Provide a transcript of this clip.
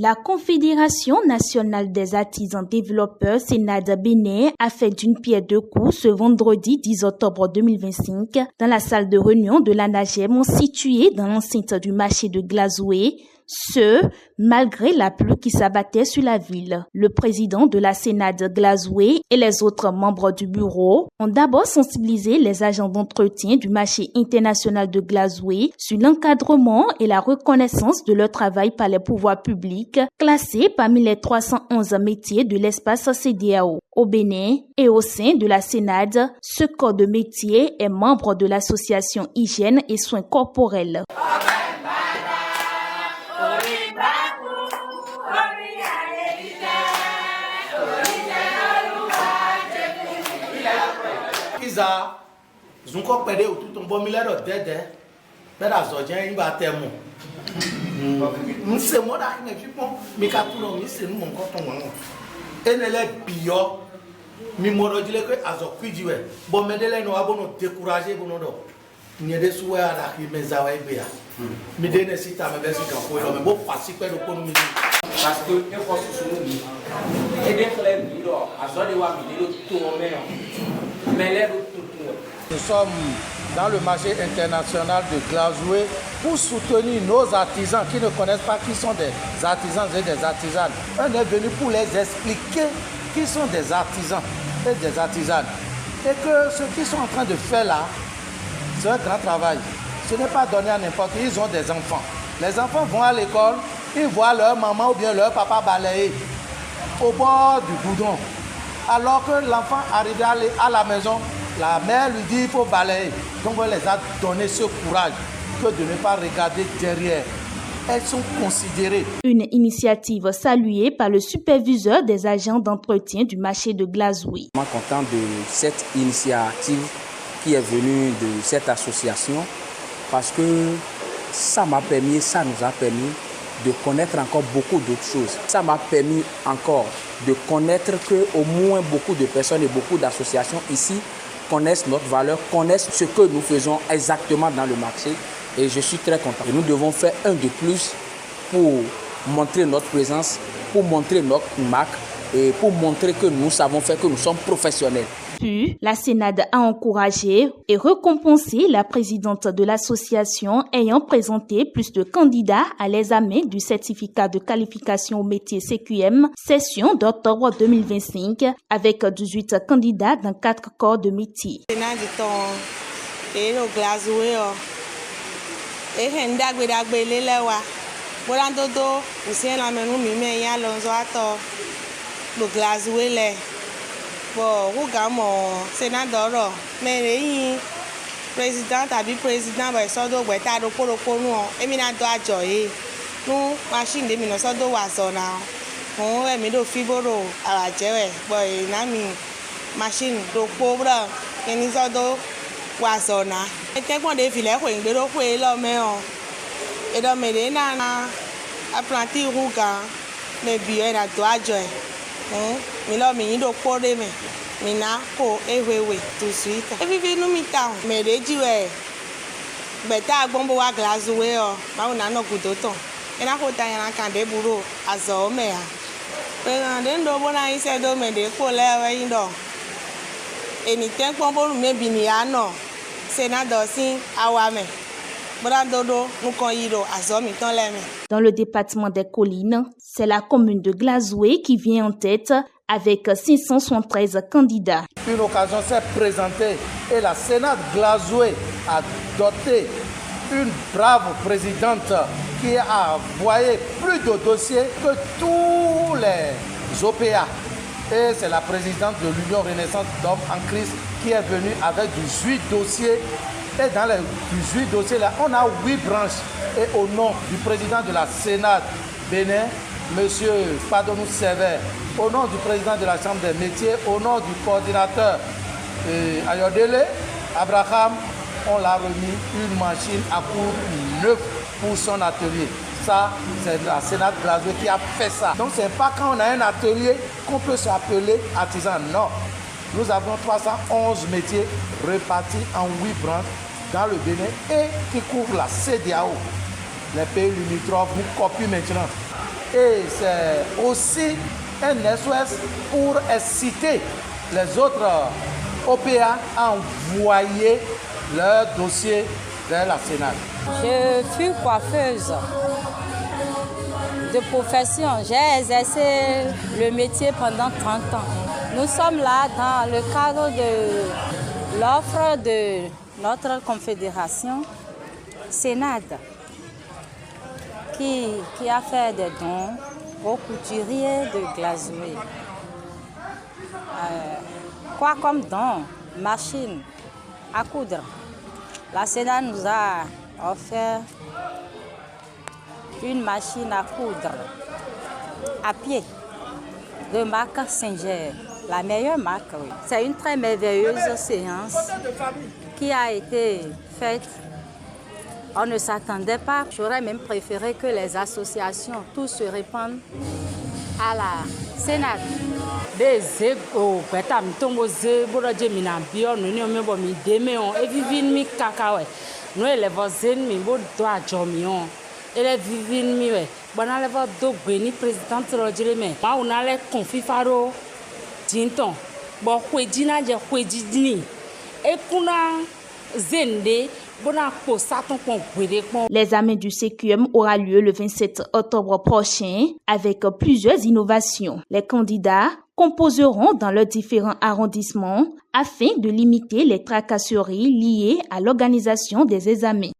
La Confédération nationale des artisans développeurs Sénad Bénin a fait d'une pierre deux coups ce vendredi 10 octobre 2025 dans la salle de réunion de l'ANAGEM située dans l'enceinte du marché de Glazoué, ce, malgré la pluie qui s'abattait sur la ville. Le président de la Sénad Glazoué et les autres membres du bureau ont d'abord sensibilisé les agents d'entretien du marché international de Glazoué sur l'encadrement et la reconnaissance de leur travail par les pouvoirs publics, classés parmi les 311 métiers de l'espace CEDEAO. Au Bénin et au sein de la Sénad, ce corps de métier est membre de l'association Hygiène et Soins Corporels. Iza zunko pede otuto mbo milero dede bera zojen iba temu nse mo da ine fipon mi ka tuno mi se nu nko ton won enele biyo mi moro jile ko azokwijiwe bo medele no abono décourager bono do nyede suwe ada ki mezawa ibea mi de ne sita me besi kan ko lo me bo fasi pe do ko mi parce que ne faut sous nous et des clés mi do azode wa mi de to o me mais les nous sommes dans le marché international de Glazoué pour soutenir nos artisans qui ne connaissent pas qui sont des artisans et des artisanes. On est venu pour les expliquer qui sont des artisans et des artisanes. Et que ce qu'ils sont en train de faire là, c'est un grand travail. Ce n'est pas donné à n'importe qui, ils ont des enfants. Les enfants vont à l'école, ils voient leur maman ou bien leur papa balayer au bord du goudron. Alors que l'enfant arrive à la maison, la mère lui dit qu'il faut balayer. Donc on les a donné ce courage que de ne pas regarder derrière. Elles sont considérées. Une initiative saluée par le superviseur des agents d'entretien du marché de Glazoué. Je suis content de cette initiative qui est venue de cette association parce que ça nous a permis de connaître encore beaucoup d'autres choses. Ça m'a permis encore de connaître qu'au moins beaucoup de personnes et beaucoup d'associations ici connaissent notre valeur, connaissent ce que nous faisons exactement dans le marché et je suis très content. Et nous devons faire un de plus pour montrer notre présence, pour montrer notre marque et pour montrer que nous savons faire, que nous sommes professionnels. Puis, la Sénad a encouragé et récompensé la présidente de l'association ayant présenté plus de candidats à l'examen du certificat de qualification au métier CQM, session d'octobre 2025, avec 18 candidats dans 4 corps de métier. Bon, regarde sénateur, mais le président tàbí président va sortir de l'état de Polo nous, et mina doit joyer. Nous machine de mina sortir de Wazona. On est mis de fibro à la jewe. Bon, nami machine de pauvre, et nous sortir de Wazona. Et quand on défile, on est de l'autre là, mais on et donc mais na a planté rouga, mais bien na doit joyer. Milo mi do kore me mina ko ewewe tout de suite e vivi no mi town me reji we beta agbombo wa Glazoué o ma una no gudoton e na ko ta yan kan de buro azo me ha pe de ndo bona ise do me de ko le we ndo eni ten pon bo me bi ni ano senado sin awa me. Dans le département des Collines, c'est la commune de Glazoué qui vient en tête avec 573 candidats. Une occasion s'est présentée et la Sénad Glazoué a doté une brave présidente qui a envoyé plus de dossiers que tous les OPA. Et c'est la présidente de l'Union Renaissance d'Hommes en crise qui est venue avec 18 dossiers. Et dans les 18 dossiers-là, on a 8 branches. Et au nom du président de la Sénad Bénin, M. Padonou Sévère, au nom du président de la Chambre des métiers, au nom du coordinateur Ayodele Abraham, on l'a remis une machine à cours neuf pour son atelier. Ça, c'est la Sénad Glazoué qui a fait ça. Donc, ce n'est pas quand on a un atelier qu'on peut s'appeler artisan. Non. Nous avons 311 métiers répartis en 8 branches dans le Bénin et qui couvrent la CEDEAO. Les pays limitrophes nous copient maintenant. Et c'est aussi un SOS pour inciter les autres OPA à envoyer leur dossier vers la Sénat. Je fus coiffeuse de profession. J'ai exercé le métier pendant 30 ans. Nous sommes là dans le cadre de l'offre de notre confédération Sénad qui a fait des dons aux couturiers de Glazoué. Quoi comme don? Machine à coudre. La Sénat nous a offert une machine à coudre à pied de marque Singer, la meilleure marque. Oui. C'est une très merveilleuse séance qui a été faite. On ne s'attendait pas. J'aurais même préféré que les associations, tous se répandent à la Sénat. L'examen du CQM aura lieu le 27 octobre prochain avec plusieurs innovations. Les candidats composeront dans leurs différents arrondissements afin de limiter les tracasseries liées à l'organisation des examens.